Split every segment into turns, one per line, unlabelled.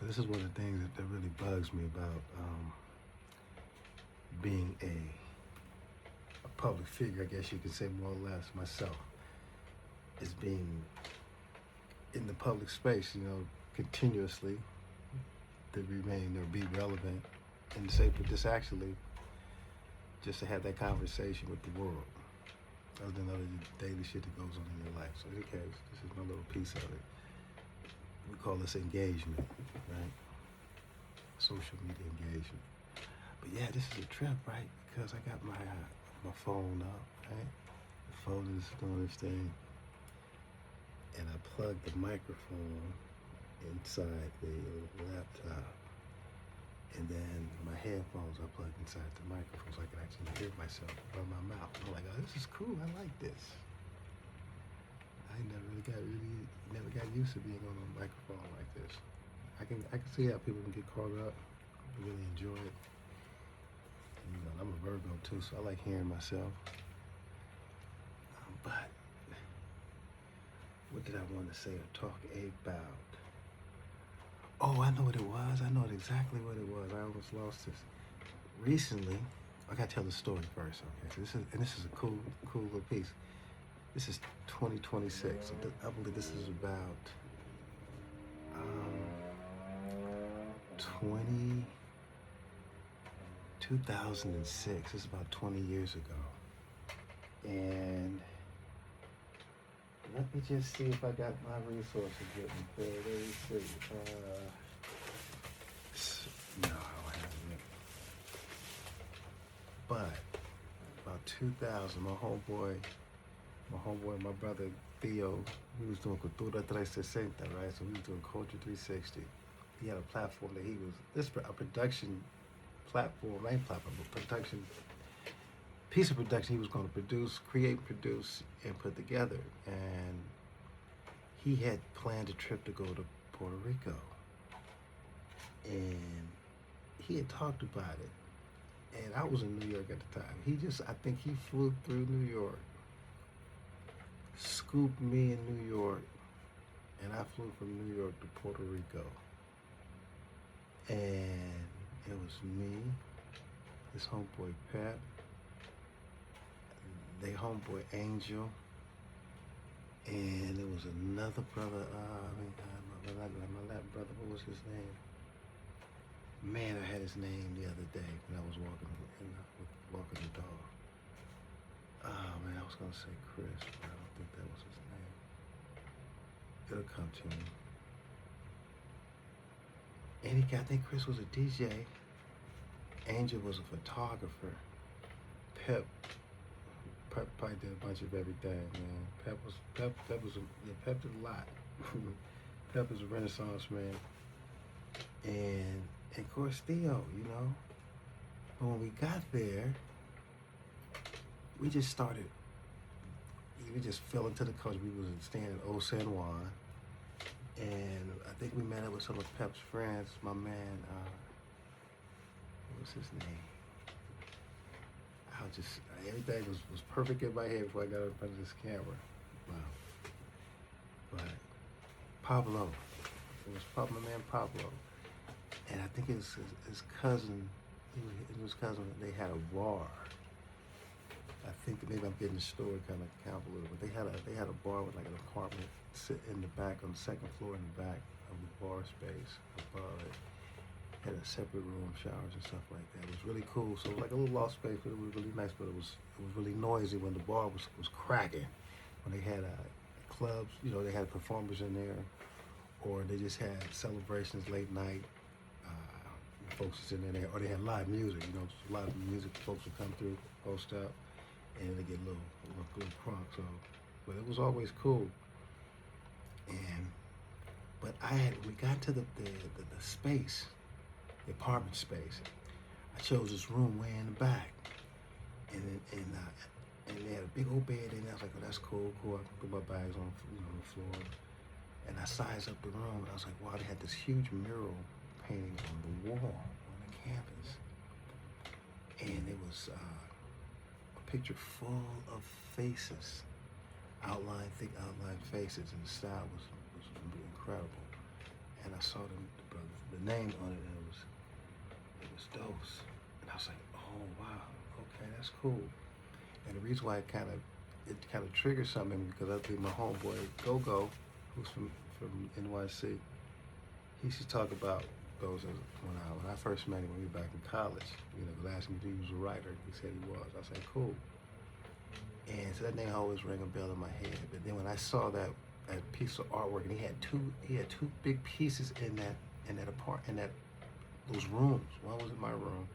So this is one of the things that really bugs me about being a public figure, I guess you could say more or less myself, is being in the public space, continuously to remain or be relevant and to say, but this actually, just to have that conversation with the world, other than other daily shit that goes on in your life. So in any case, this is my little piece of it. We call this engagement, right? Social media engagement. But yeah, this is a trip, right? Because I got my phone up, right? The phone is doing this thing, and I plugged the microphone inside the laptop, and then my headphones are plugged inside the microphone so I can actually hear myself from my mouth. I'm like, oh, this is cool. I like this. I never got used to being on a microphone like this. I can see how people can get caught up, really enjoy it. And, I'm a Virgo too, so I like hearing myself. But what did I want to say or talk about? Oh, I know what it was. I know exactly what it was. I almost lost this. Recently, I gotta tell the story first, okay? So this is a cool little piece. This is 2026. So I believe this is about 2006. This is about 20 years ago. And let me just see if I got my resources with me. Let me see. No, I don't have it. But about 2000, my homeboy, my brother Theo, he was doing Cultura 360, right? So he was doing Culture 360. He had a platform that a production platform, main platform, but piece of production he was going to create, produce, and put together. And he had planned a trip to go to Puerto Rico. And he had talked about it. And I was in New York at the time. I think he flew through New York, scooped me in New York, and I flew from New York to Puerto Rico. And it was me, his homeboy Pep, their homeboy Angel, and it was another brother, my lab brother, what was his name? Man, I had his name the other day when I was walking the dog. Oh man, I was gonna say Chris, but I don't think that was his name. It'll come to me. And I think Chris was a DJ. Angel was a photographer. Pep probably did a bunch of everything, man. Pep did a lot. Pep is a Renaissance man. And of course Theo, But when we got there, we just fell into the culture. We was staying in Old San Juan. And I think we met up with some of Pep's friends. My man, what was his name? Everything was perfect in my head before I got in front of this camera. Wow. But Pablo, my man Pablo. And I think his cousin, they had a bar. I think that maybe I'm getting the story kind of convoluted, but they had a bar with like an apartment sit in the back, on the second floor in the back of the bar space above it. Had a separate room, showers and stuff like that. It was really cool. So it was like a little loft space, but it was really nice. But it was really noisy when the bar was cracking. When they had clubs, they had performers in there, or they just had celebrations late night. Folks was in there, or they had live music. A lot of music folks would come through, post up, and they get a little crunk. So, but it was always cool. But we got to the space, the apartment space. I chose this room way in the back, and they had a big old bed in there. I was like, oh, that's cool. I can put my bags on, the floor. And I sized up the room, and I was like, wow, they had this huge mural painting on the wall on the campus, and it was a picture full of faces, thick outline faces, and the style was incredible. And I saw the name on it, and it was DOZE. And I was like, oh wow, okay, that's cool. And the reason why it kind of triggered something, because I think my homeboy Go, who's from NYC, he used to talk about those when I first met him when we were back in college. You know, was asking if he was a writer. He said he was. I said, cool. And so that name always rang a bell in my head. But then when I saw that piece of artwork, and he had two big pieces in those rooms. One was in my room,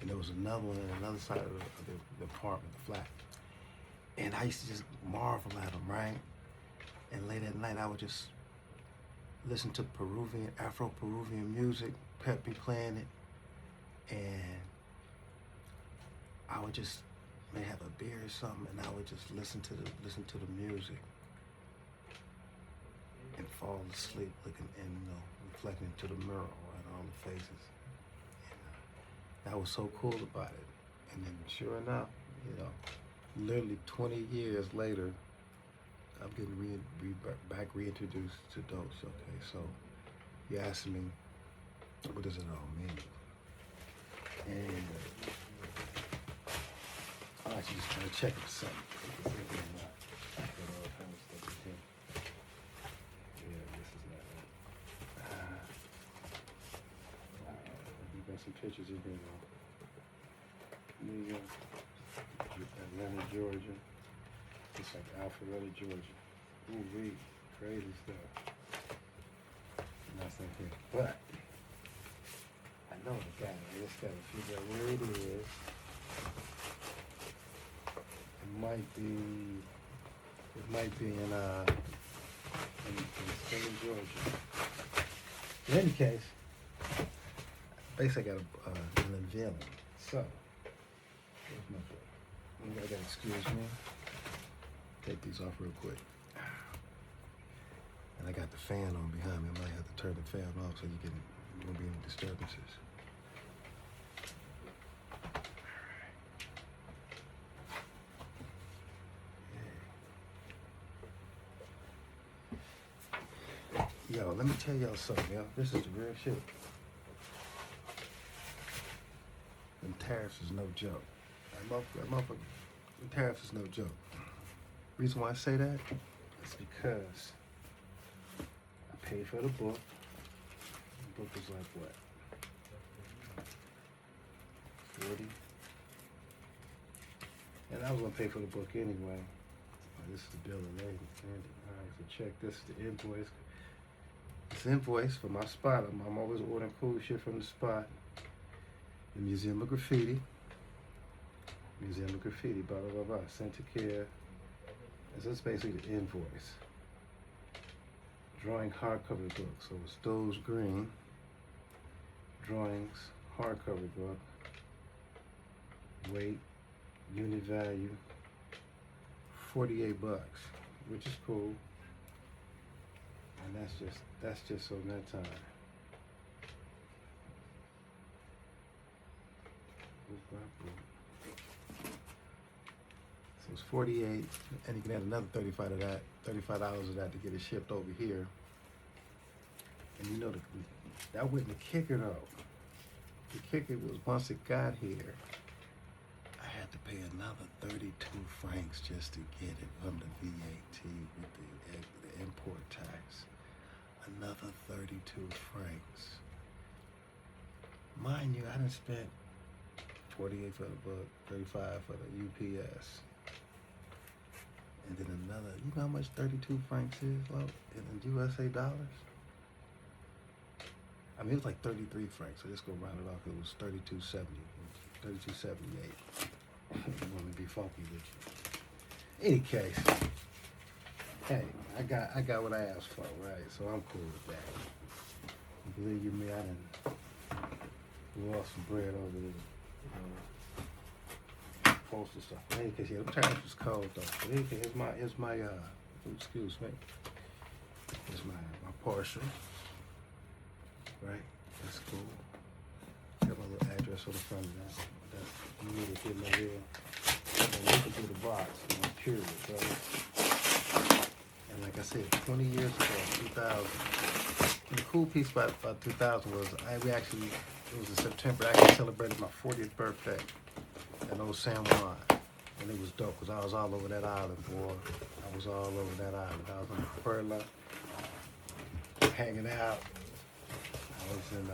and there was another one on another side of the apartment, the flat. And I used to just marvel at them, right? And late at night, I would just listen to Afro-Peruvian music, Pep be playing it, and I would just may have a beer or something, and I would just listen to the music and fall asleep, looking and reflecting into the mirror at all the faces. And that was so cool about it. And then, sure enough, literally 20 years later, I'm getting back reintroduced to DOZE. Okay, so you asked me, what does it all mean? And I actually just trying to check it for something. Yeah, this is not it. You got some pictures in here though. New York, Atlanta, Georgia. It's like Alpharetta, Georgia. Ooh, wee, crazy stuff. Nothing here, but I know the guy. I just gotta figure out where it is. It might be in Spain, Georgia. In any case, basically I got an unveiling. So, here's my book. You gotta excuse me. Take these off real quick. And I got the fan on behind me. I might have to turn the fan off so you won't be any disturbances. Yo, let me tell y'all something, yo. This is the real shit. And tariffs is no joke. That motherfucker, the tariffs is no joke. Reason why I say that is because I paid for the book. The book was like what? 40. And I was gonna pay for the book anyway. Oh, this is the bill of lading. Alright, so check this, the invoice. This invoice for my spot. I'm always ordering cool shit from the spot. The Museum of Graffiti. Blah blah blah blah. Sent to care. This is basically the invoice. Drawing hardcover book. So it's DOZE green. Drawings, hardcover book. Weight, unit value, $48, which is cool. And that's just on that time. So it's 48, and you can add another $35 of that to get it shipped over here. And that wasn't the kicker though. The kicker was once it got here, I had to pay another 32 francs just to get it from the VAT with the import tax. Another 32 francs. Mind you, I done spent 48 for the book, 35 for the UPS. And then another, you know how much 32 francs is, Lo, in USA dollars? I mean, it was like 33 francs, so just go round it off. It was 32.70, 32.78. You want me to be funky with you. Any case, hey, I got what I asked for, right? So I'm cool with that. Believe you me, I done lost some bread over the postal stuff. In any case, yeah, the tariff was cold though. But in any case, here's my excuse me. Here's my partial. Right? That's cool. Got my little address on the front of that. You need to get my real. And look through the box, period, right? And like I said, 20 years ago, 2000, And the cool piece about 2000 was it was in September. I actually celebrated my 40th birthday in old San Juan. And it was dope because I was all over that island, boy. I was all over that island. I was on the Perla, hanging out. I was in,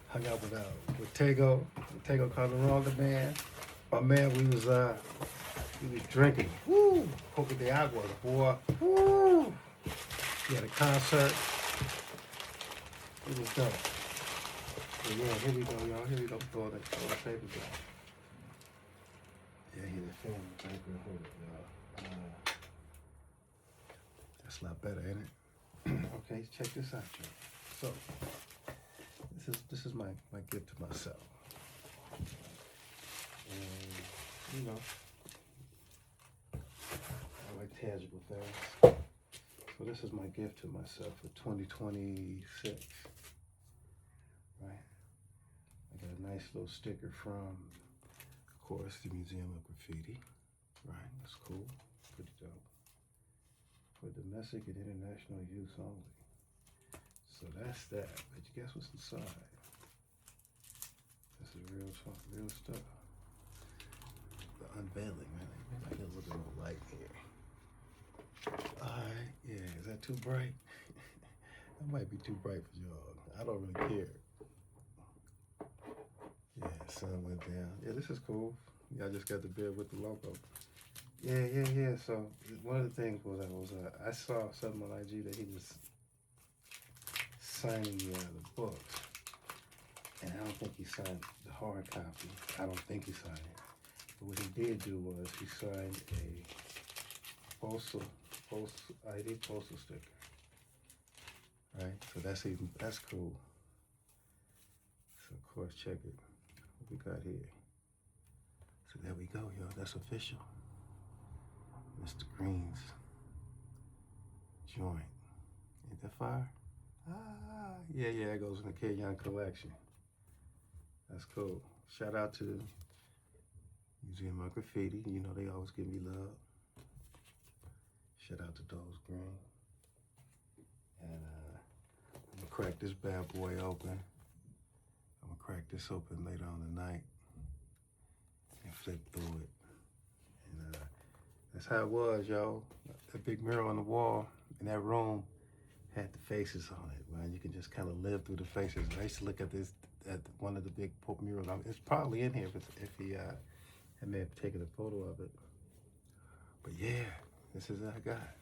hung out with Tego. Tego Calderon, man. My man, we was drinking. Woo! Coca de Agua, boy. Woo! We had a concert. It was dope. So yeah, here we go, y'all. Here we go. Throw the paper down. Yeah, here's the film. Paper holder, y'all. That's a lot better, ain't it? Okay, check this out, y'all. So, this is my gift to myself. And, you know, I like tangible things. So this is my gift to myself for 2026, right? I got a nice little sticker from, of course, the Museum of Graffiti, right? That's cool, pretty dope. For domestic and international use only. So that's that. But you guess what's inside? This is real stuff. The unveiling, man. Maybe I get a little bit more light here. Alright, yeah, is that too bright? That might be too bright for y'all. I don't really care. Yeah, sun went down. Yeah, this is cool. Y'all just got the beer with the logo. Yeah. So one of the things was I saw something on IG that he was signing the books, and I don't think he signed the hard copy. I don't think he signed it. But what he did do was he signed a postal sticker. Right? So that's cool. So of course, check it. What we got here? So there we go, y'all. That's official. Mr. Green's joint. Ain't that fire? Yeah, it goes in the K-Young collection. That's cool. Shout out to Museum of Graffiti. You know they always give me love. Shout out to DOZE Green. And I'm gonna crack this bad boy open. I'm gonna crack this open later on tonight and flip through it. And that's how it was, y'all. That big mirror on the wall in that room had the faces on it, man. You can just kind of live through the faces. I used to look at this at one of the big murals. It's probably in here if he may have taken a photo of it. But yeah, this is what I got.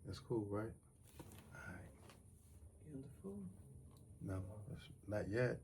That's cool, right? All right.
You on the phone?
No, not yet.